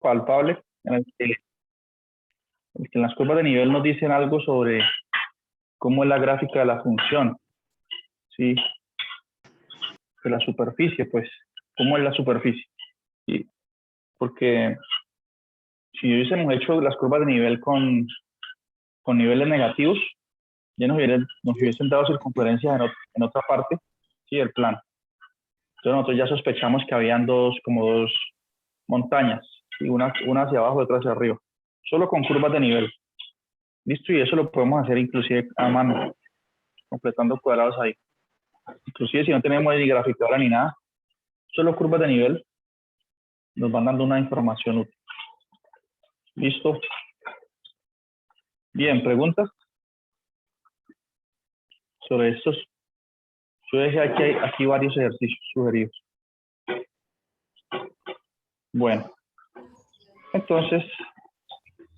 palpable en las curvas de nivel nos dicen algo sobre cómo es la gráfica de la función, ¿sí? De la superficie, pues, cómo es la superficie. ¿Sí? Porque si hubiésemos hecho las curvas de nivel con niveles negativos, ya nos hubiesen dado circunferencias en otra parte, ¿sí? Del plano. Entonces nosotros ya sospechamos que habían como dos montañas, ¿sí? Una hacia abajo y otra hacia arriba, solo con curvas de nivel. Listo, y eso lo podemos hacer inclusive a mano, completando cuadrados ahí. Inclusive si no tenemos ni graficadora ni nada, solo curvas de nivel nos van dando una información útil. ¿Listo? Bien, ¿preguntas sobre estos? Yo dejé aquí varios ejercicios sugeridos. Bueno, entonces,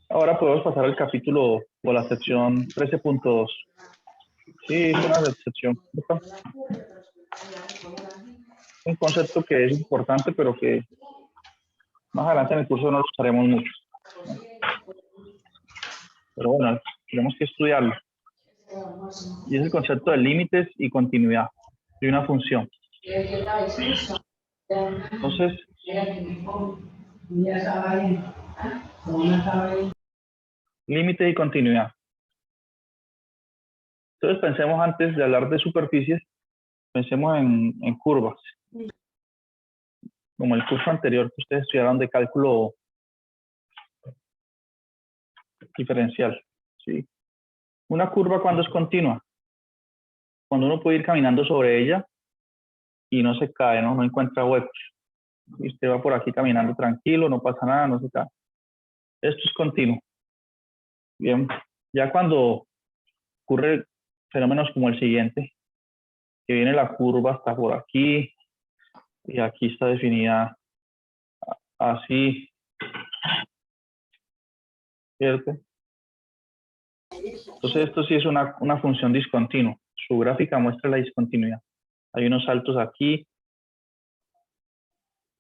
ahora podemos pasar al capítulo o la sección 13.2. Sí, es una sección. Un concepto que es importante, pero que más adelante en el curso no lo usaremos mucho. Pero bueno, tenemos que estudiarlo. Y es el concepto de límites y continuidad de una función. Entonces, límites y continuidad. Entonces pensemos, antes de hablar de superficies, pensemos en curvas. Como el curso anterior que ustedes estudiaron de cálculo diferencial. ¿Sí? Una curva, ¿cuándo es continua? Cuando uno puede ir caminando sobre ella y no se cae, no encuentra huecos. Y usted va por aquí caminando tranquilo, no pasa nada, no se cae. Esto es continuo. Bien, ya cuando ocurre fenómenos como el siguiente, que viene la curva hasta por aquí, y aquí está definida así, ¿cierto? Entonces esto sí es una función discontinua. Su gráfica muestra la discontinuidad. Hay unos saltos aquí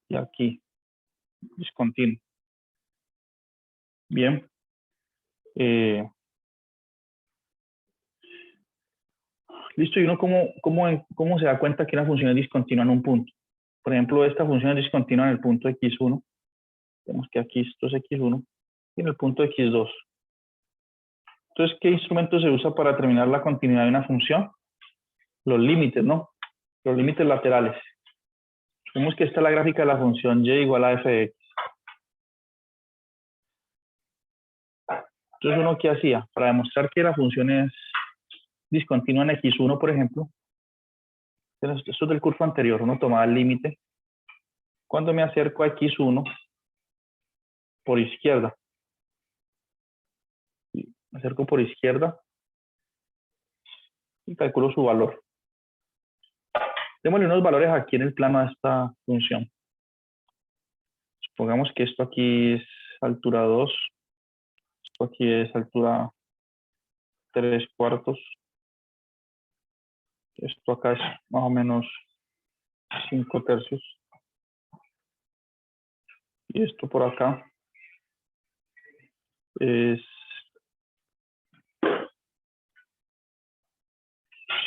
y aquí, discontinuo. Bien. Listo, y uno cómo se da cuenta que una función es discontinua en un punto. Por ejemplo, esta función es discontinua en el punto x1. Vemos que aquí esto es x1 y en el punto x2. Entonces, ¿qué instrumento se usa para determinar la continuidad de una función? Los límites, ¿no? Los límites laterales. Vemos que esta es la gráfica de la función y igual a f de x. Entonces, ¿uno qué hacía? Para demostrar que la función es discontinua en x1, por ejemplo, esto es del curso anterior, uno tomaba el límite. Cuando me acerco a x1 por izquierda, me acerco por izquierda y calculo su valor. Démosle unos valores aquí en el plano a esta función. Supongamos que esto aquí es altura 2, esto aquí es altura 3/4, esto acá es más o menos 5/3, y esto por acá es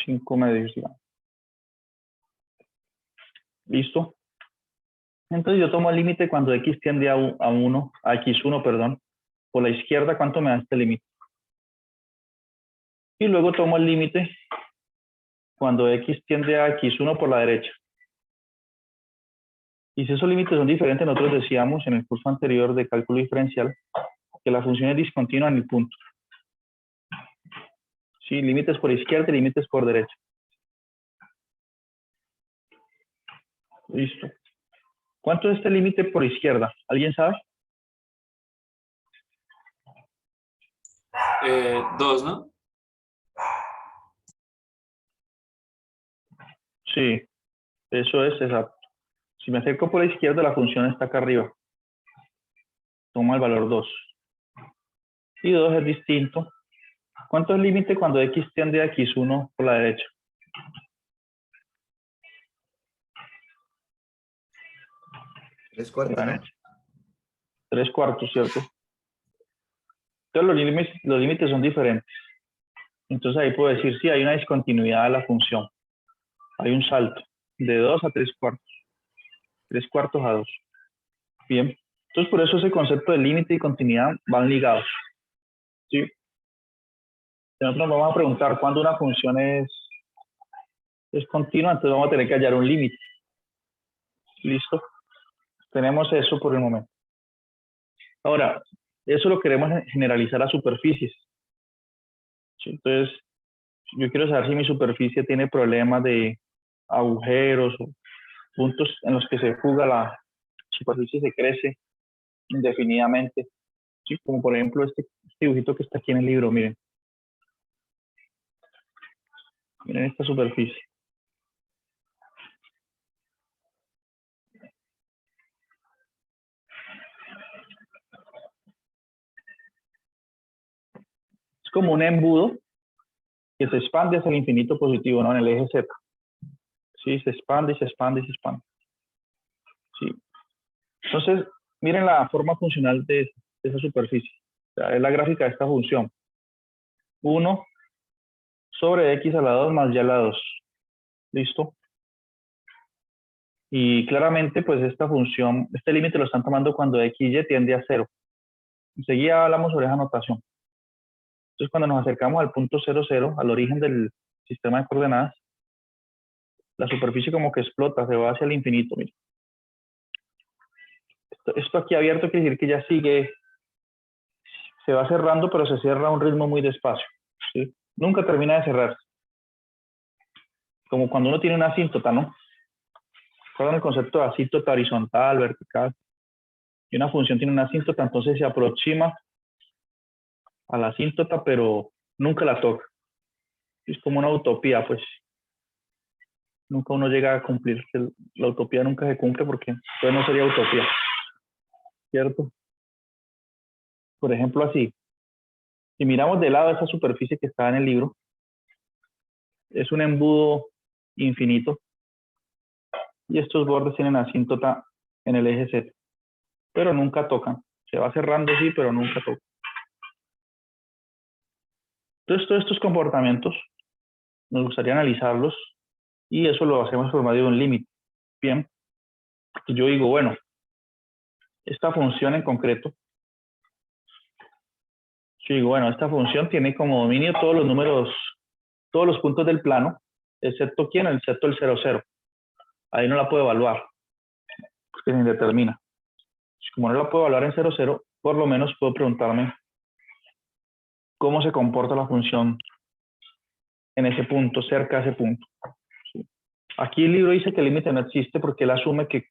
5/2, digamos. ¿Listo? Entonces yo tomo el límite cuando x tiende a x1, perdón. Por la izquierda, ¿cuánto me da este límite? Y luego tomo el límite cuando x tiende a x1 por la derecha. Y si esos límites son diferentes, nosotros decíamos en el curso anterior de cálculo diferencial que la función es discontinua en el punto. Sí, límites por izquierda y límites por derecha. Listo. ¿Cuánto es este límite por izquierda? ¿Alguien sabe? 2, ¿no? Sí, eso es exacto. Si me acerco por la izquierda, la función está acá arriba. Toma el valor 2. Y 2 es distinto. ¿Cuánto es el límite cuando x tiende a x1 por la derecha? Tres cuartos, ¿no? 3/4, ¿cierto? Entonces los límites son diferentes. Entonces ahí puedo decir, sí, hay una discontinuidad de la función. Hay un salto de 2 a 3/4. 3/4 a 2. Bien. Entonces por eso ese concepto de límite y continuidad van ligados. ¿Sí? Nosotros nos vamos a preguntar cuándo una función es continua, entonces vamos a tener que hallar un límite. ¿Listo? Tenemos eso por el momento. Ahora, eso lo queremos generalizar a superficies. ¿Sí? Entonces, yo quiero saber si mi superficie tiene problemas de agujeros o puntos en los que se fuga la superficie, se crece indefinidamente. ¿Sí? Como por ejemplo este dibujito que está aquí en el libro, miren. Miren esta superficie. Es como un embudo que se expande hacia el infinito positivo, ¿no? En el eje Z. Sí, se expande y se expande y se expande. Sí. Entonces, miren la forma funcional de esa superficie. O sea, es la gráfica de esta función. 1 sobre x a la 2 más y a la 2. ¿Listo? Y claramente, pues esta función, este límite lo están tomando cuando x y tiende a 0. Enseguida hablamos sobre esa notación. Entonces, cuando nos acercamos al punto 0, 0, al origen del sistema de coordenadas, la superficie como que explota, se va hacia el infinito. Mira. Esto aquí abierto quiere decir que ya sigue, se va cerrando, pero se cierra a un ritmo muy despacio. ¿Sí? Nunca termina de cerrarse. Como cuando uno tiene una asíntota, ¿no? ¿Recuerdan el concepto de asíntota horizontal, vertical? Y una función tiene una asíntota, entonces se aproxima a la asíntota, pero nunca la toca. Es como una utopía, pues. Nunca uno llega a cumplir. La utopía nunca se cumple porque entonces no sería utopía. ¿Cierto? Por ejemplo, así. Si miramos de lado esa superficie que está en el libro, es un embudo infinito. Y estos bordes tienen asíntota en el eje Z. Pero nunca tocan. Se va cerrando, sí, pero nunca toca. Entonces, todos estos comportamientos nos gustaría analizarlos y eso lo hacemos por medio de un límite. Bien, y yo digo, bueno, esta función en concreto, yo digo, bueno, esta función tiene como dominio todos los números, todos los puntos del plano, excepto ¿quién? Excepto el 0, 0. Ahí no la puedo evaluar, porque se indetermina. Como no la puedo evaluar en 0, 0, por lo menos puedo preguntarme cómo se comporta la función en ese punto, cerca de ese punto. ¿Sí? Aquí el libro dice que el límite no existe porque él asume que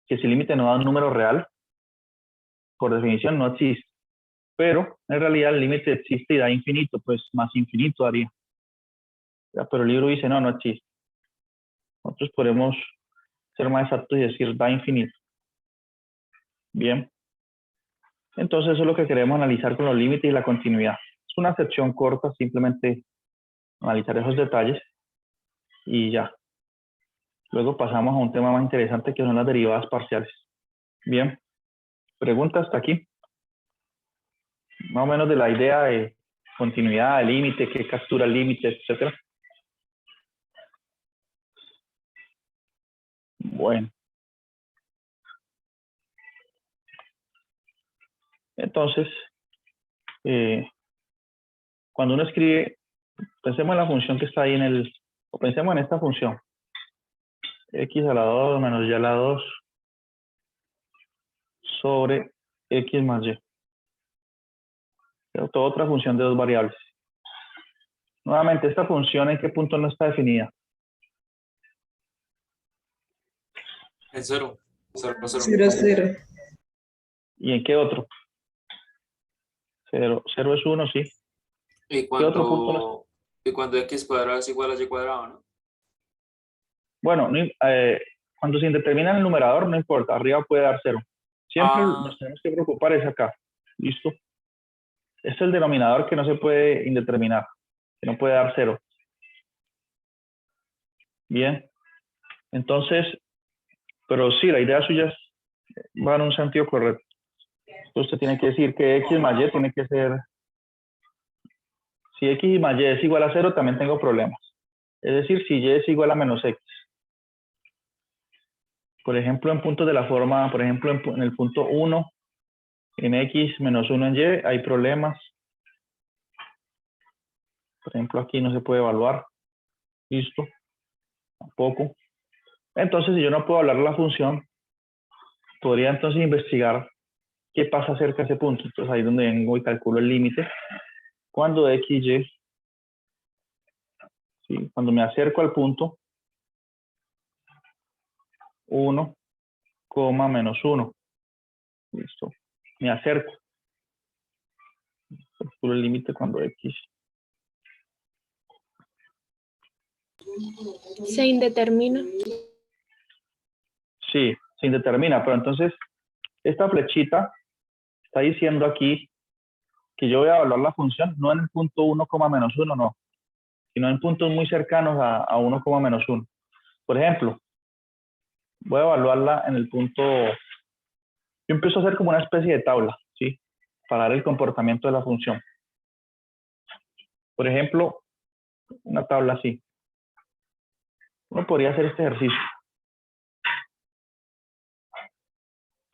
si el límite no da un número real, por definición no existe. Pero en realidad el límite existe y da infinito, pues más infinito daría. Pero el libro dice, no, no existe. Nosotros podemos ser más exactos y decir, da infinito. Bien. Entonces eso es lo que queremos analizar con los límites y la continuidad. Es una sección corta, simplemente analizar esos detalles y ya. Luego pasamos a un tema más interesante que son las derivadas parciales. Bien. ¿Preguntas hasta aquí? Más o menos de la idea de continuidad, de límite, qué captura el límite, etcétera. Bueno. Entonces, cuando uno escribe, pensemos en la función que está ahí o pensemos en esta función. X a la 2 menos y a la 2 sobre X más Y. Toda otra función de dos variables. Nuevamente, esta función en qué punto no está definida. En 0, 0, 0. 0, 0. ¿Y en qué otro? 0 es 1, sí. Y ¿Qué otro punto no está? cuando x cuadrado es igual a y cuadrado, ¿no? Bueno, cuando se indetermina en el numerador, no importa, arriba puede dar 0. Siempre nos tenemos que preocupar es acá. ¿Listo? Este es el denominador que no se puede indeterminar, que no puede dar 0. Bien. Entonces, pero sí, la idea suya va en un sentido correcto. Usted tiene que decir que x más y tiene que ser... Si x más y es igual a 0, también tengo problemas. Es decir, si y es igual a menos x. Por ejemplo, en puntos de la forma, por ejemplo, en el punto 1, en x menos 1 en y, hay problemas. Por ejemplo, aquí no se puede evaluar. Listo. Tampoco. Entonces, si yo no puedo hablar la función, podría entonces investigar qué pasa cerca de ese punto. Entonces, ahí es donde vengo y calculo el límite. Cuando x, y, ¿sí? Cuando me acerco al punto 1, menos 1. Listo. Me acerco. Calculo el límite cuando x. Se indetermina. Sí, se indetermina, pero entonces esta flechita está diciendo aquí que yo voy a evaluar la función no en el punto 1, menos 1, no, sino en puntos muy cercanos a 1, menos 1. Por ejemplo, voy a evaluarla en el punto... Yo empiezo a hacer como una especie de tabla, ¿sí? Para dar el comportamiento de la función. Por ejemplo, una tabla así. Uno podría hacer este ejercicio.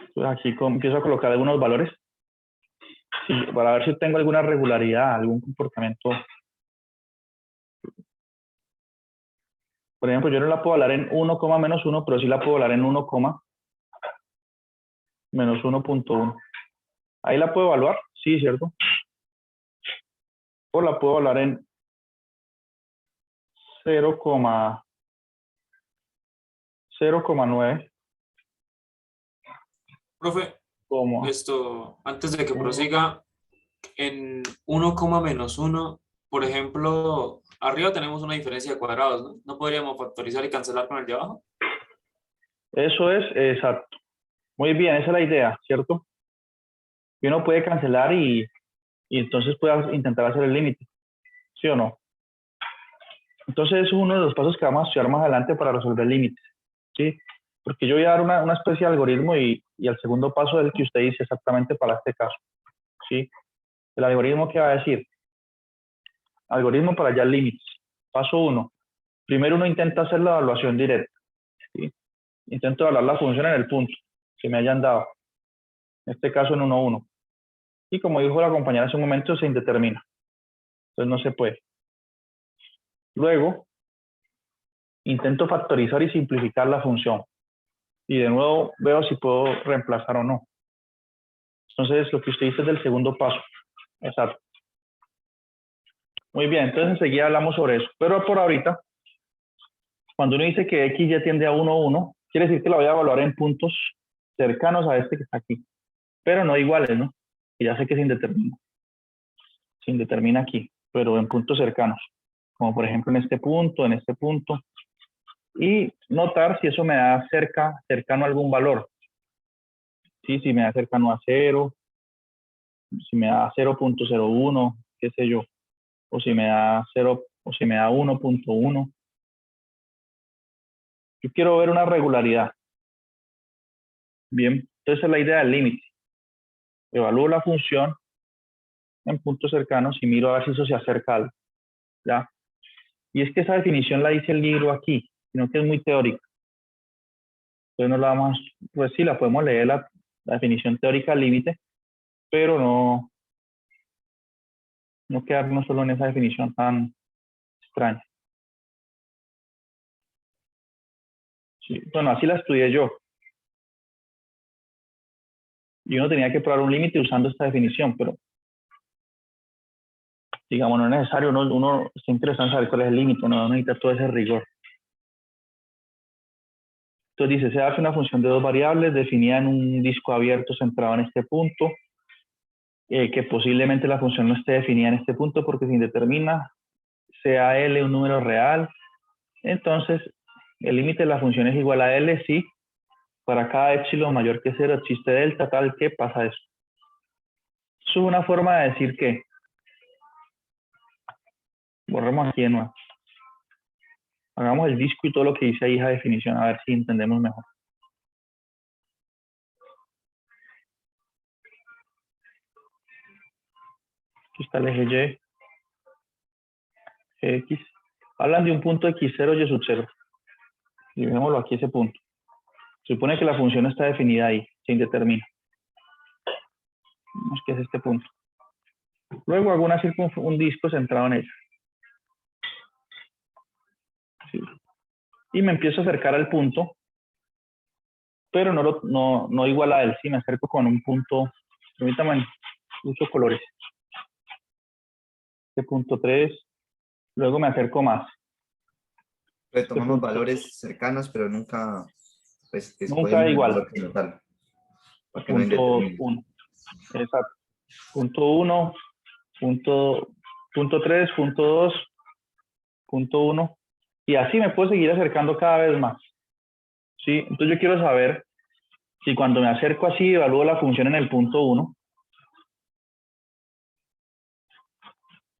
Entonces aquí empiezo a colocar algunos valores, sí, para ver si tengo alguna regularidad, algún comportamiento. Por ejemplo, yo no la puedo hablar en 1, menos 1, pero sí la puedo hablar en 1, menos 1.1. Ahí la puedo evaluar, sí, ¿cierto? O la puedo hablar en 0,9. Profe, Como antes de que prosiga, en 1, menos 1, por ejemplo, arriba tenemos una diferencia de cuadrados, ¿no? ¿No podríamos factorizar y cancelar con el de abajo? eso es exacto. Muy bien, esa es la idea, ¿cierto? Y uno puede cancelar y entonces puede intentar hacer el límite, ¿sí o no? Entonces es uno de los pasos que vamos a estudiar más adelante para resolver límites, ¿sí? Porque yo voy a dar una especie de algoritmo y el segundo paso es el que usted dice exactamente para este caso, ¿sí? El algoritmo que va a decir, algoritmo para hallar límites. Paso 1. Primero uno intenta hacer la evaluación directa, ¿sí? Intento evaluar la función en el punto que me hayan dado. En este caso en 1, 1. Y como dijo la compañera hace un momento, se indetermina. Entonces no se puede. Luego, intento factorizar y simplificar la función. Y de nuevo veo si puedo reemplazar o no. Entonces lo que usted dice es del segundo paso. Exacto. Muy bien, entonces enseguida hablamos sobre eso. Pero por ahorita, cuando uno dice que x ya tiende a 1, 1, quiere decir que la voy a evaluar en puntos cercanos a este que está aquí. Pero no iguales, ¿no? Y ya sé que se indetermina. Se indetermina aquí, pero en puntos cercanos. Como por ejemplo en este punto, en este punto. Y notar si eso me da cercano a algún valor. Sí, si me da cercano a 0, si me da 0.01, qué sé yo. O si me da 0, o si me da 1.1. Yo quiero ver una regularidad. Bien, entonces es la idea del límite. Evalúo la función en puntos cercanos y miro a ver si eso se acerca a algo. ¿Ya? Y es que esa definición la dice el libro aquí, sino que es muy teórica. Entonces no la vamos, pues sí, la podemos leer la definición teórica del límite, pero no quedarnos solo en esa definición tan extraña. Sí, bueno, así la estudié yo. Y uno tenía que probar un límite usando esta definición, pero digamos, no es necesario, uno está interesado en saber cuál es el límite, no necesita todo ese rigor. Entonces dice, se hace una función de dos variables definida en un disco abierto centrado en este punto, que posiblemente la función no esté definida en este punto porque se indetermina, sea L un número real. Entonces, el límite de la función es igual a L si para cada épsilon mayor que 0 existe delta, tal que pasa eso. Eso es una forma de decir que, borremos aquí de nuevo. Hagamos el disco y todo lo que dice ahí esa definición, a ver si entendemos mejor. Aquí está el eje Y, X. Hablan de un punto X0 y Y0. Y veámoslo aquí, ese punto. Se supone que la función está definida ahí, se indetermina. Vemos que es este punto. Luego hago un disco centrado en ella. ¿Sí? Y me empiezo a acercar al punto, pero no igual a él. Sí, me acerco con un punto, permítame, uso colores. Este punto 3, luego me acerco más. Tomamos valores cercanos, pero nunca, pues, que Nunca escogemos el igual. valor como tal, para que no Punto indetermine. 1. Exacto. Punto 1, punto 3, punto 2, punto 1. Y así me puedo seguir acercando cada vez más. ¿Sí? Entonces yo quiero saber si cuando me acerco así evalúo la función en el punto 1,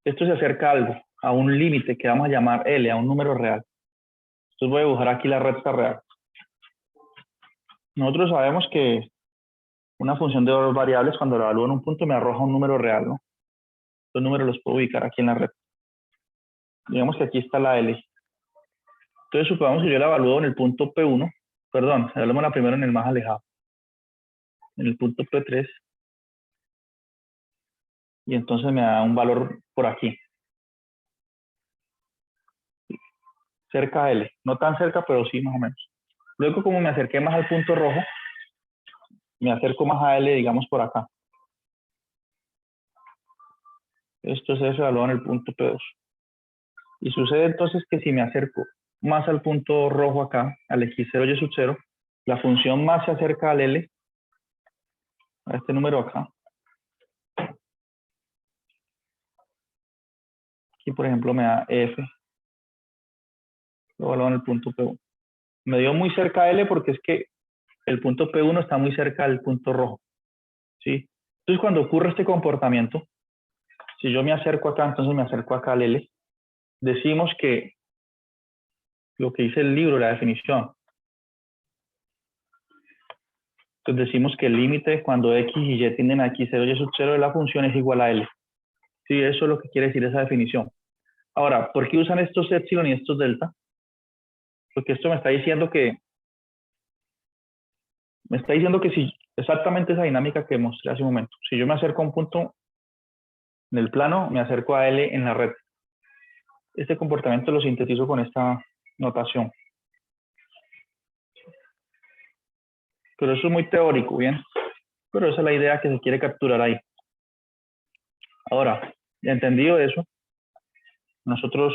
esto se acerca a algo, a un límite que vamos a llamar L, a un número real. Entonces voy a dibujar aquí la recta real. Nosotros sabemos que una función de dos variables, cuando la evalúo en un punto, me arroja un número real, ¿no? Los números los puedo ubicar aquí en la recta. Digamos que aquí está la L. Entonces supongamos que yo la evalúo en el punto P1, perdón, evaluémosla primero en el más alejado, en el punto P3, y entonces me da un valor por aquí. Cerca a L, no tan cerca, pero sí más o menos. Luego, como me acerqué más al punto rojo, me acerco más a L, digamos por acá. Esto se evalúa en el punto P2. Y sucede entonces que si me acerco más al punto rojo acá, al X0 y Y0, la función más se acerca al L, a este número acá. Aquí, por ejemplo, me da F, lo evalúo en el punto P1. Me dio muy cerca a L porque es que el punto P1 está muy cerca del punto rojo. ¿Sí? Entonces, cuando ocurre este comportamiento, si yo me acerco acá, entonces me acerco acá al L, decimos que lo que dice el libro, la definición. Entonces decimos que el límite cuando X y Y tienden a X0 y Y0 de la función es igual a L. Sí, eso es lo que quiere decir esa definición. Ahora, ¿por qué usan estos epsilon y estos delta? Porque esto me está diciendo que si exactamente esa dinámica que mostré hace un momento. Si yo me acerco a un punto en el plano, me acerco a L en la red. Este comportamiento lo sintetizo con esta notación. Pero eso es muy teórico, ¿bien? Pero esa es la idea que se quiere capturar ahí. Ahora, ya entendido eso, nosotros,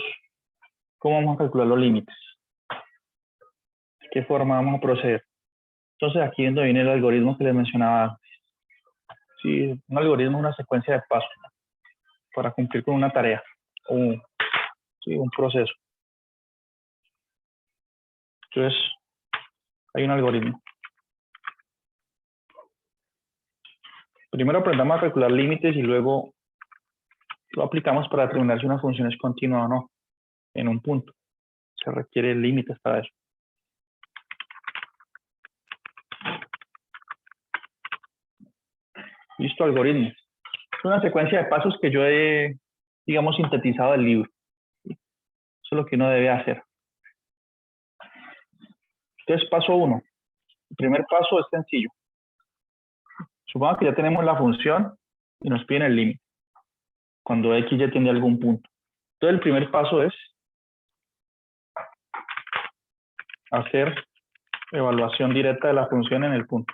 ¿cómo vamos a calcular los límites? ¿De qué forma vamos a proceder? Entonces, aquí es donde viene el algoritmo que les mencionaba antes. Sí, un algoritmo es una secuencia de pasos para cumplir con una tarea o un proceso. Entonces, hay un algoritmo. Primero aprendamos a calcular límites y luego lo aplicamos para determinar si una función es continua o no en un punto. Se requiere límites para eso. Listo, algoritmo. Es una secuencia de pasos que yo he, digamos, sintetizado del libro. Eso es lo que uno debe hacer. Entonces, paso 1. El primer paso es sencillo. Supongamos que ya tenemos la función y nos piden el límite. Cuando X ya tiene algún punto. Entonces, el primer paso es hacer evaluación directa de la función en el punto.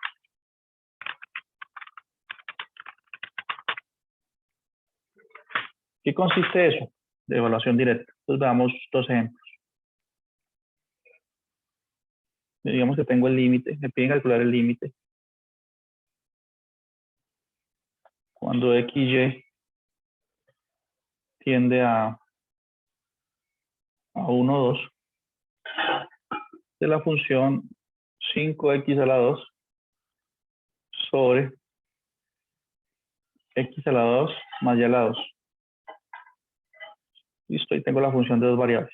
¿Qué consiste eso de evaluación directa? Entonces, veamos dos ejemplos. Digamos que tengo el límite, me piden calcular el límite. Cuando XY tiende a 1, 2, de la función 5x a la 2 sobre x a la 2 más y a la 2. Listo, ahí tengo la función de dos variables.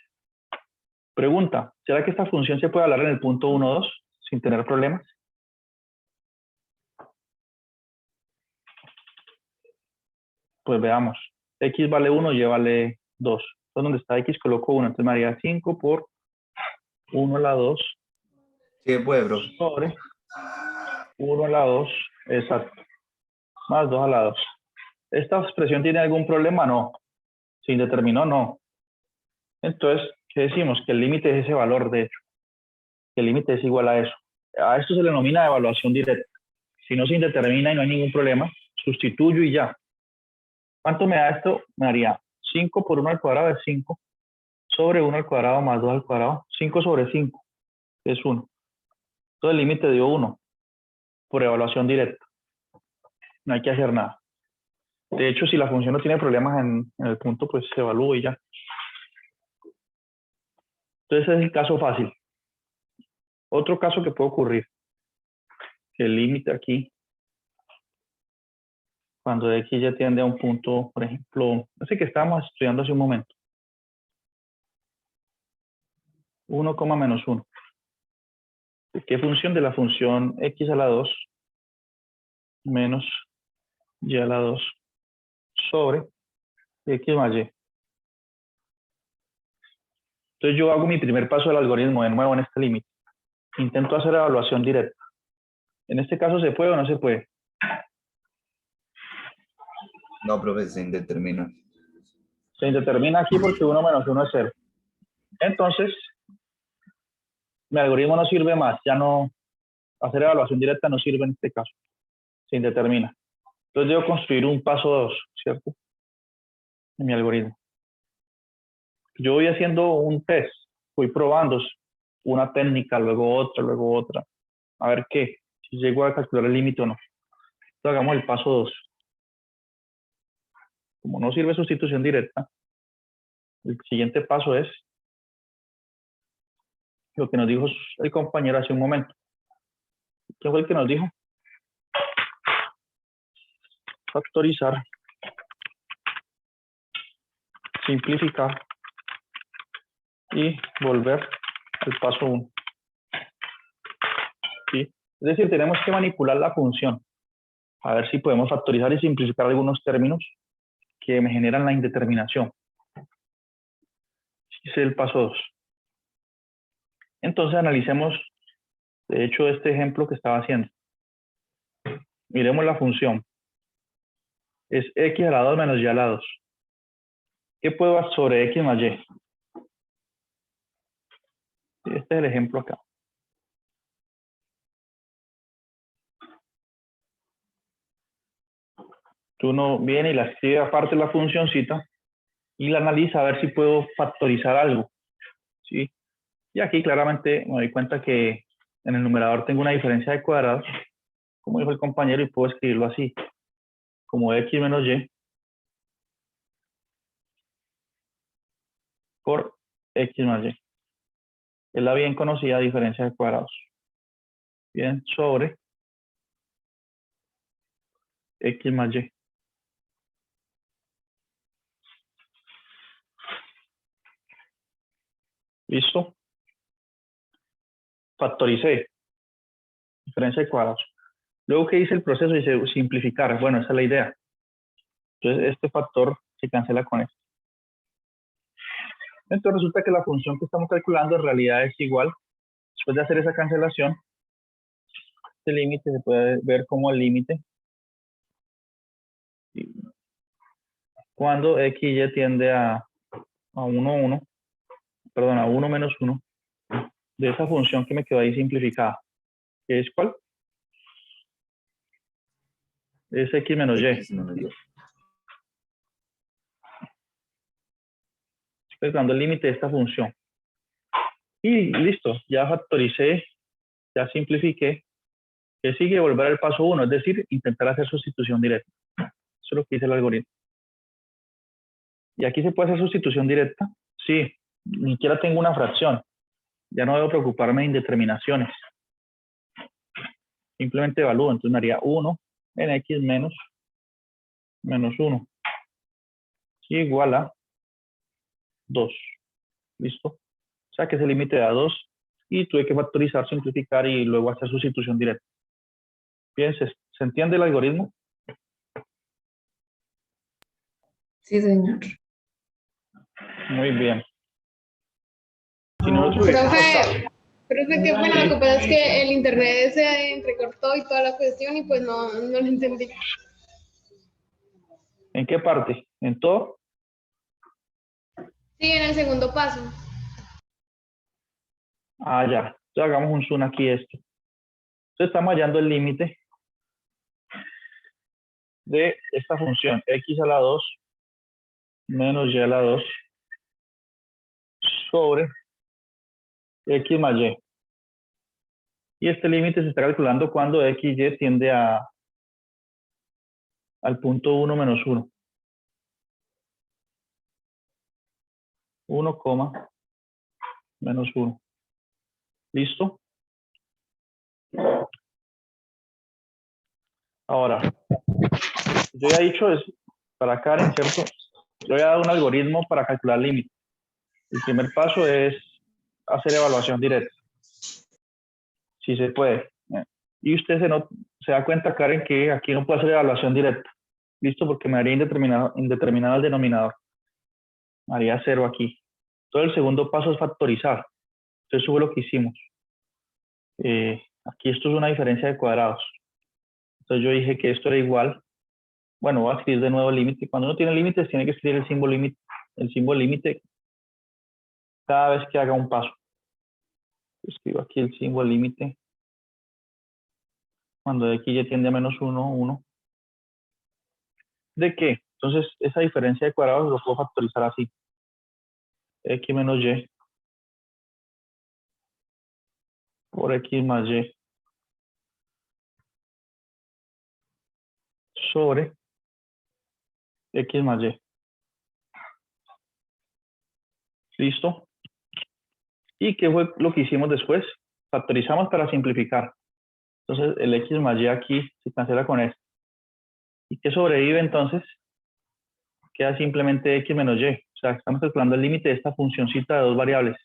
Pregunta, ¿será que esta función se puede hablar en el punto 1, 2 sin tener problemas? Pues veamos. X vale 1, Y vale 2. Entonces, donde está X coloco 1. Entonces me haría 5 por 1 a la 2 Sí, puede, bro. sobre 1 a la 2, exacto, más 2 a la 2. ¿Esta expresión tiene algún problema? No. ¿Se indeterminó? No. Entonces, ¿qué decimos? Que el límite es ese valor, de hecho. Que el límite es igual a eso. A esto se le denomina evaluación directa. Si no se indetermina y no hay ningún problema, sustituyo y ya. ¿Cuánto me da esto? Me daría 5 por 1 al cuadrado es 5, sobre 1 al cuadrado más 2 al cuadrado, 5 sobre 5 es 1. Entonces el límite dio 1 por evaluación directa. No hay que hacer nada. De hecho, si la función no tiene problemas en el punto, pues se evalúa y ya. Entonces ese es el caso fácil. Otro caso que puede ocurrir, que el límite aquí, cuando x ya tiende a un punto, por ejemplo, ese que estábamos estudiando hace un momento, 1, menos 1. ¿Qué función? De la función x a la 2 menos y a la 2 sobre x más y. Entonces yo hago mi primer paso del algoritmo de nuevo en este límite. Intento hacer evaluación directa. En este caso, ¿se puede o no se puede? No, profe, se indetermina. Se indetermina aquí porque 1 menos 1 es 0. Entonces, mi algoritmo no sirve más. Ya no, hacer evaluación directa no sirve en este caso. Se indetermina. Entonces debo construir un paso 2, ¿cierto? En mi algoritmo. Yo voy haciendo un test. Voy probando una técnica, luego otra. A ver qué. Si llego a calcular el límite o no. Entonces hagamos el paso 2. Como no sirve sustitución directa, el siguiente paso es lo que nos dijo el compañero hace un momento. ¿Qué fue el que nos dijo? Factorizar, simplificar y volver al paso 1. ¿Sí? Es decir, tenemos que manipular la función. A ver si podemos factorizar y simplificar algunos términos que me generan la indeterminación. Ese es el paso 2. Entonces analicemos, de hecho, este ejemplo que estaba haciendo. Miremos la función. Es x a la 2 menos y a la 2. ¿Qué puedo hacer sobre x más y? Este es el ejemplo acá. Uno viene y la escribe aparte de la funcioncita y la analiza a ver si puedo factorizar algo. ¿Sí? Y aquí claramente me doy cuenta que en el numerador tengo una diferencia de cuadrados, como dijo el compañero, y puedo escribirlo así, como x menos y por x más y. Es la bien conocida diferencia de cuadrados. Bien, sobre x más y. ¿Listo? Factoricé. Diferencia de cuadrados. Luego, ¿qué dice el proceso? Dice simplificar. Bueno, esa es la idea. Entonces, este factor se cancela con esto. Entonces, resulta que la función que estamos calculando en realidad es igual. Después de hacer esa cancelación, este límite se puede ver como el límite cuando x y tiende a 1 menos 1 de esa función que me quedó ahí simplificada. ¿Qué es cuál? Es x menos y. X menos Y. Estoy dando el límite de esta función. Y listo, ya factoricé, ya simplifiqué. ¿Qué sigue? Volver al paso 1, es decir, intentar hacer sustitución directa. Eso es lo que dice el algoritmo. ¿Y aquí se puede hacer sustitución directa? Sí, ni siquiera tengo una fracción. Ya no debo preocuparme de indeterminaciones. Simplemente evalúo. Entonces me haría 1 en x menos 1 igual a 2. ¿Listo? O sea que ese límite da 2 y tuve que factorizar, simplificar y luego hacer sustitución directa. Bien, ¿se entiende el algoritmo? Sí, señor. Muy bien. Si nosotros hubiésemos Profe, qué pena, lo que pasa es que el internet se entrecortó y toda la cuestión y pues no lo entendí. ¿En qué parte? ¿En todo? Sí, en el segundo paso. Ah, ya. Entonces hagamos un zoom aquí esto. Entonces estamos hallando el límite de esta función x a la 2 menos y a la 2 sobre x más y. Y este límite se está calculando cuando x y tiende al punto 1 menos 1. 1, menos 1. ¿Listo? Ahora, yo ya he dicho es para Karen, ¿cierto? Yo he dado un algoritmo para calcular límite. El primer paso es hacer evaluación directa. Si se puede. Y usted se da cuenta, Karen, que aquí no puede hacer evaluación directa. ¿Listo? Porque me haría indeterminado el denominador. Me haría 0 aquí. Entonces el segundo paso es factorizar. Entonces eso fue lo que hicimos. Aquí esto es una diferencia de cuadrados. Entonces yo dije que esto era igual. Bueno, voy a escribir de nuevo el límite. Cuando uno tiene límites, tiene que escribir el símbolo límite cada vez que haga un paso. Escribo aquí el símbolo límite. Cuando x y tiende a menos 1, 1. ¿De qué? Entonces, esa diferencia de cuadrados lo puedo factorizar así. X menos y por x más y sobre x más y. ¿Listo? ¿Y qué fue lo que hicimos después? Factorizamos para simplificar. Entonces, el x más y aquí se cancela con esto. ¿Y qué sobrevive entonces? Queda simplemente x menos y. O sea, estamos calculando el límite de esta funcioncita de dos variables.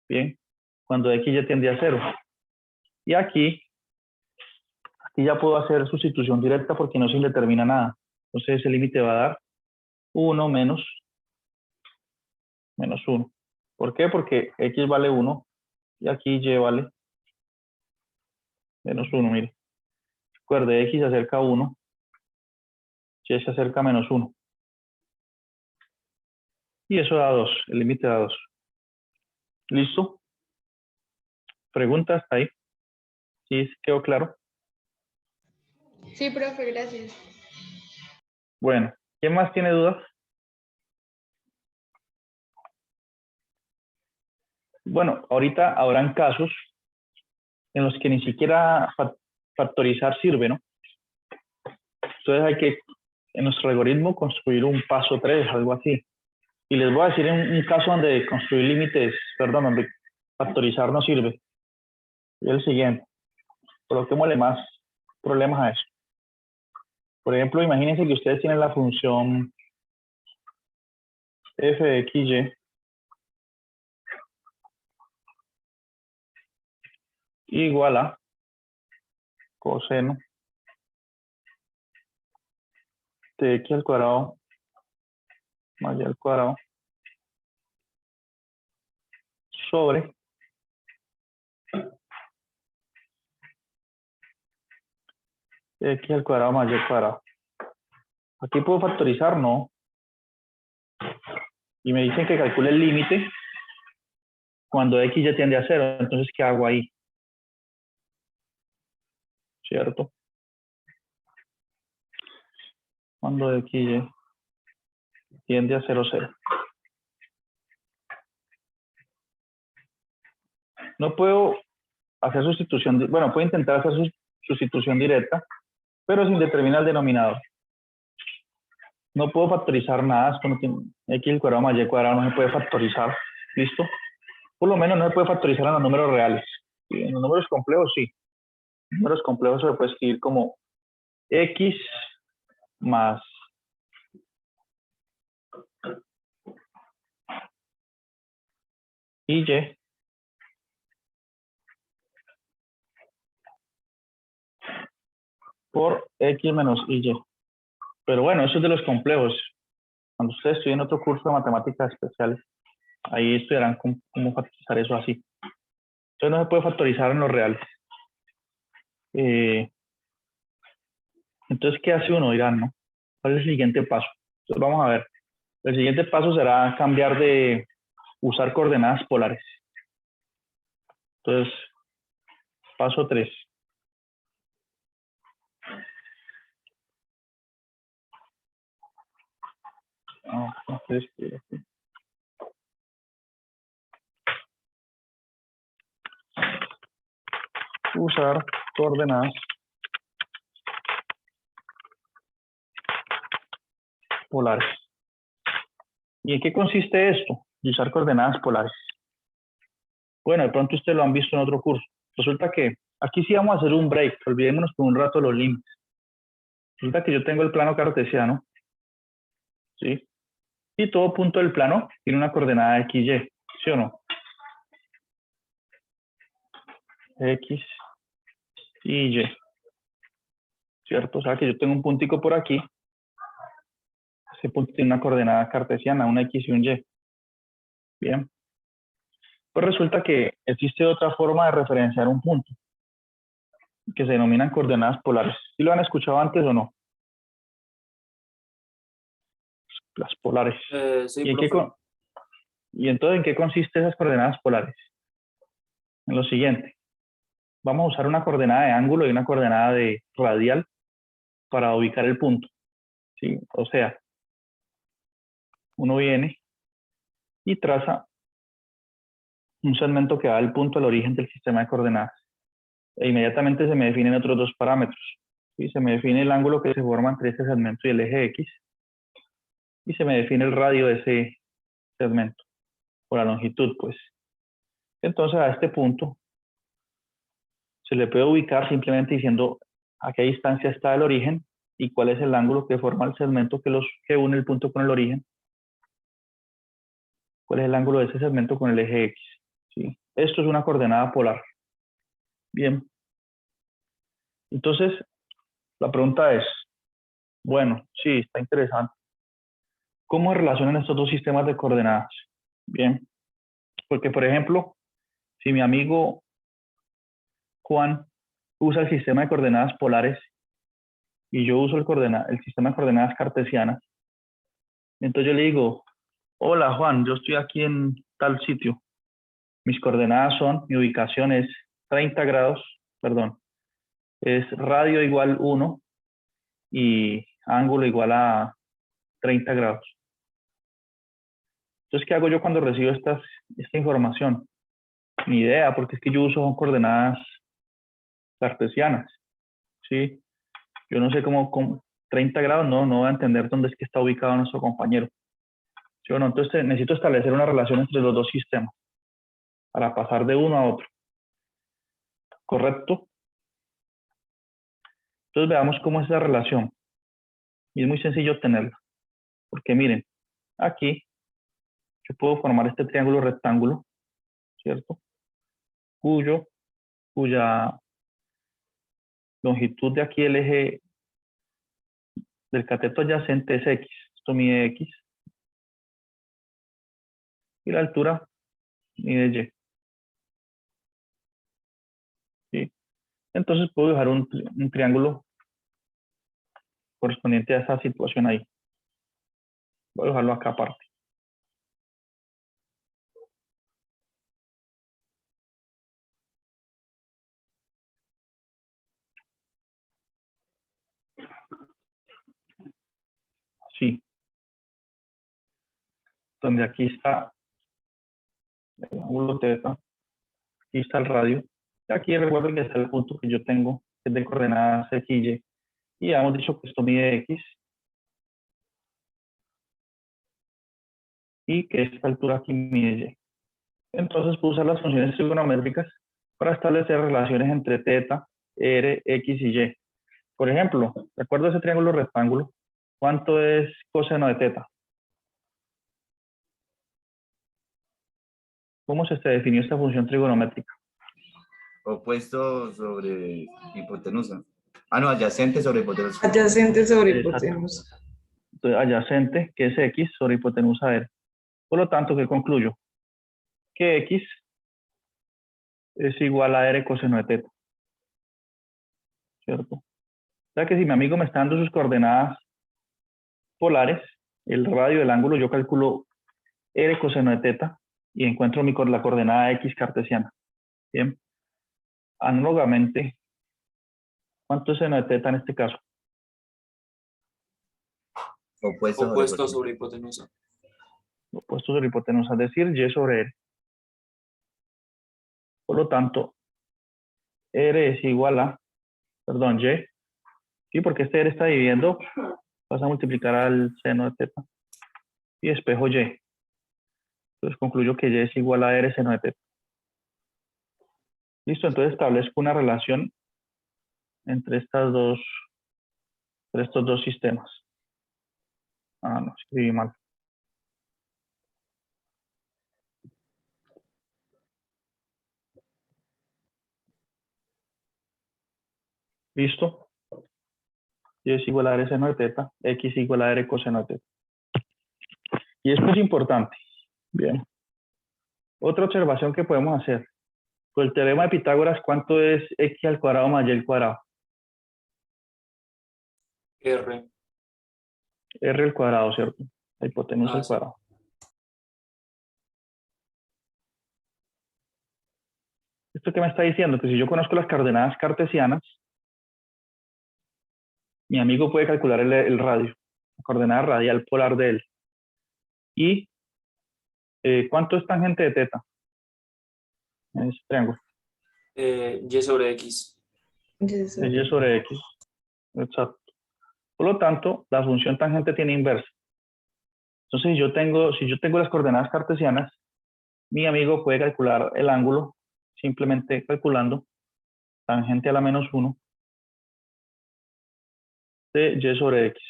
Bien, cuando x ya tiende a 0. Y aquí ya puedo hacer sustitución directa porque no se indetermina nada. Entonces ese límite va a dar 1 menos 1. ¿Por qué? Porque x vale 1 y aquí y vale menos 1. Mire, recuerde, x se acerca a 1, y se acerca a menos 1. Y eso da 2, el límite da 2. ¿Listo? ¿Preguntas ahí? ¿Sí quedó claro? Sí, profe, gracias. Bueno, ¿quién más tiene dudas? Bueno, ahorita habrán casos en los que ni siquiera factorizar sirve, ¿no? Entonces hay que, en nuestro algoritmo, construir un paso 3, algo así. Y les voy a decir un caso donde construir límites, perdón, donde factorizar no sirve. Y el siguiente. Coloquémosle más problemas a eso. Por ejemplo, imagínense que ustedes tienen la función f de x, y igual a coseno de x al cuadrado más y al cuadrado sobre x al cuadrado más y al cuadrado. Aquí puedo factorizar, no. Y me dicen que calcule el límite cuando x ya tiende a 0. Entonces, ¿qué hago ahí? ¿Cierto? Cuando x y tiende a 0, 0. No puedo hacer sustitución, bueno, puedo intentar hacer sustitución directa, pero sin determinar el denominador. No puedo factorizar nada, esto no tiene x al cuadrado más y al cuadrado, no se puede factorizar. ¿Listo? Por lo menos no se puede factorizar en los números reales. ¿Sí? En los números complejos sí. En números complejos se puede escribir como x más y por x menos y. Pero bueno, eso es de los complejos. Cuando ustedes estudien otro curso de matemáticas especiales, ahí estudiarán cómo factorizar eso así. Entonces no se puede factorizar en los reales. Entonces, ¿qué hace uno? Dirán, ¿no? ¿Cuál es el siguiente paso? Entonces vamos a ver. El siguiente paso será cambiar de usar coordenadas polares. Entonces, paso 3. Usar coordenadas polares. ¿Y en qué consiste esto? De usar coordenadas polares. Bueno, de pronto ustedes lo han visto en otro curso. Resulta que aquí sí vamos a hacer un break. Olvidémonos por un rato los límites. Resulta que yo tengo el plano cartesiano, ¿sí? Y todo punto del plano tiene una coordenada XY, ¿sí o no? X y Y, ¿cierto? O sea que yo tengo un puntico por aquí. Ese punto tiene una coordenada cartesiana, una X y un Y. Bien. Pues resulta que existe otra forma de referenciar un punto, que se denominan coordenadas polares. ¿Sí lo han escuchado antes o no? Las polares. Sí, ¿Y, profe. ¿Y entonces en qué consisten esas coordenadas polares? En lo siguiente. Vamos a usar una coordenada de ángulo y una coordenada de radial para ubicar el punto, ¿sí? O sea, uno viene y traza un segmento que va del punto al origen del sistema de coordenadas. E inmediatamente se me definen otros dos parámetros. ¿Sí? Se me define el ángulo que se forma entre este segmento y el eje X. Y se me define el radio de ese segmento, o la longitud, pues. Entonces a este punto se le puede ubicar simplemente diciendo a qué distancia está el origen y cuál es el ángulo que forma el segmento que une el punto con el origen. ¿Cuál es el ángulo de ese segmento con el eje X? ¿Sí? Esto es una coordenada polar. Bien. Entonces, la pregunta es, bueno, sí, está interesante. ¿Cómo se relacionan estos dos sistemas de coordenadas? Bien. Porque, por ejemplo, si mi amigo Juan usa el sistema de coordenadas polares y yo uso el sistema de coordenadas cartesianas, entonces yo le digo, hola Juan, yo estoy aquí en tal sitio. Mis coordenadas son, mi ubicación es 30 grados, perdón, es radio igual 1 y ángulo igual a 30 grados. Entonces, ¿qué hago yo cuando recibo esta información? Ni idea, porque es que yo uso coordenadas cartesianas, ¿sí? Yo no sé cómo 30 grados, no voy a entender dónde es que está ubicado nuestro compañero. ¿Sí o no? Entonces, necesito establecer una relación entre los dos sistemas para pasar de uno a otro. ¿Correcto? Entonces, veamos cómo es esa relación. Y es muy sencillo obtenerla. Porque miren, aquí yo puedo formar este triángulo rectángulo, ¿cierto? Cuya longitud de aquí el eje del cateto adyacente es X. Esto mide X. Y la altura mide Y. ¿Sí? Entonces puedo dibujar un triángulo correspondiente a esa situación ahí. Voy a dejarlo acá aparte. Sí. Donde aquí está el ángulo θ, aquí está el radio. Y aquí recuerden que está el punto que yo tengo, que es de coordenadas X y Y. Y ya hemos dicho que esto mide X. Y que esta altura aquí mide Y. Entonces puedo usar las funciones trigonométricas para establecer relaciones entre θ, r, x y y. Por ejemplo, recuerdo ese triángulo rectángulo. ¿Cuánto es coseno de θ? ¿Cómo se definió esta función trigonométrica? Opuesto sobre hipotenusa. Ah, no, adyacente sobre hipotenusa. Adyacente sobre Exacto. hipotenusa. Entonces, adyacente, que es X, sobre hipotenusa R. Por lo tanto, ¿qué concluyo? Que X es igual a R coseno de teta. ¿Cierto? O sea que si mi amigo me está dando sus coordenadas polares, el radio del ángulo, yo calculo R coseno de teta y encuentro la coordenada X cartesiana. Bien. Análogamente, ¿cuánto es seno de teta en este caso? Opuesto sobre Opuesto hipotenusa. sobre hipotenusa. Opuesto sobre hipotenusa, es decir, Y sobre R. Por lo tanto, R es igual a, perdón, Y. Sí, porque este R está dividiendo, vas a multiplicar al seno de teta. Y espejo Y. Entonces concluyo que Y es igual a R seno de teta. Listo, entonces establezco una relación entre estos dos sistemas. Ah, no, escribí mal. Listo. Y es igual a R seno de teta, X igual a R coseno de teta. Y esto es importante. Bien. Otra observación que podemos hacer. Con el teorema de Pitágoras, ¿cuánto es X al cuadrado más Y al cuadrado? R. R al cuadrado, ¿cierto? La hipotenusa Ah, al sí. cuadrado. ¿Esto qué me está diciendo? Que si yo conozco las coordenadas cartesianas, mi amigo puede calcular el radio, la coordenada radial polar de él. ¿Y cuánto es tangente de teta en ese triángulo? Y sobre X. Es Y sobre X. Exacto. Por lo tanto, la función tangente tiene inversa. Entonces, si yo tengo las coordenadas cartesianas, mi amigo puede calcular el ángulo simplemente calculando tangente a la menos 1 de Y sobre X.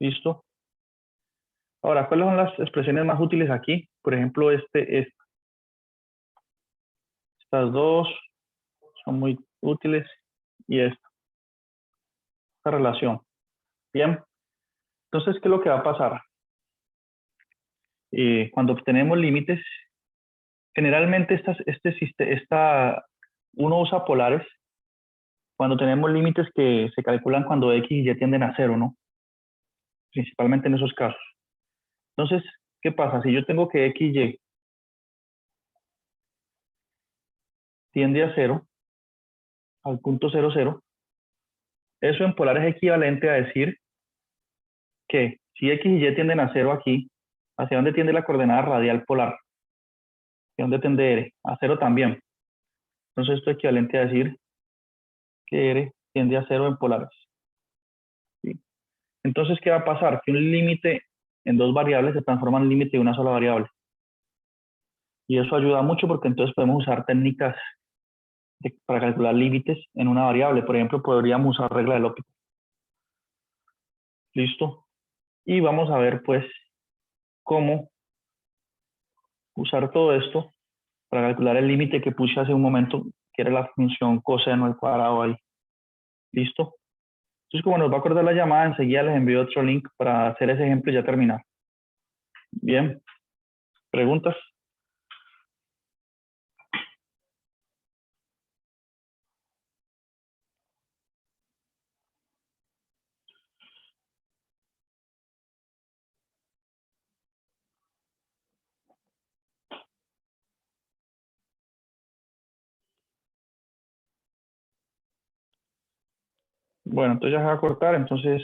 ¿Listo? Ahora, ¿cuáles son las expresiones más útiles aquí? Por ejemplo, estas dos son muy útiles y esta relación. Bien, entonces, ¿qué es lo que va a pasar? Cuando obtenemos límites, generalmente uno usa polares cuando tenemos límites que se calculan cuando X y Y tienden a cero, ¿no? Principalmente en esos casos. Entonces, ¿qué pasa? Si yo tengo que X y Y tiende a cero, al punto 0, 0, eso en polar es equivalente a decir que si X y Y tienden a cero aquí, ¿hacia dónde tiende la coordenada radial polar? ¿Hacia dónde tiende R? A cero también. Entonces esto es equivalente a decir que R tiende a cero en polares. ¿Sí? Entonces, ¿qué va a pasar? Que un límite en dos variables se transforma en límite de una sola variable. Y eso ayuda mucho porque entonces podemos usar técnicas para calcular límites en una variable. Por ejemplo, podríamos usar regla de L'Hopital. ¿Listo? Y vamos a ver, pues, cómo usar todo esto para calcular el límite que puse hace un momento, que era la función coseno al cuadrado ahí. ¿Listo? Entonces, como nos va a acordar la llamada, enseguida les envío otro link para hacer ese ejemplo y ya terminar. Bien. ¿Preguntas? Bueno, entonces ya se va a cortar, entonces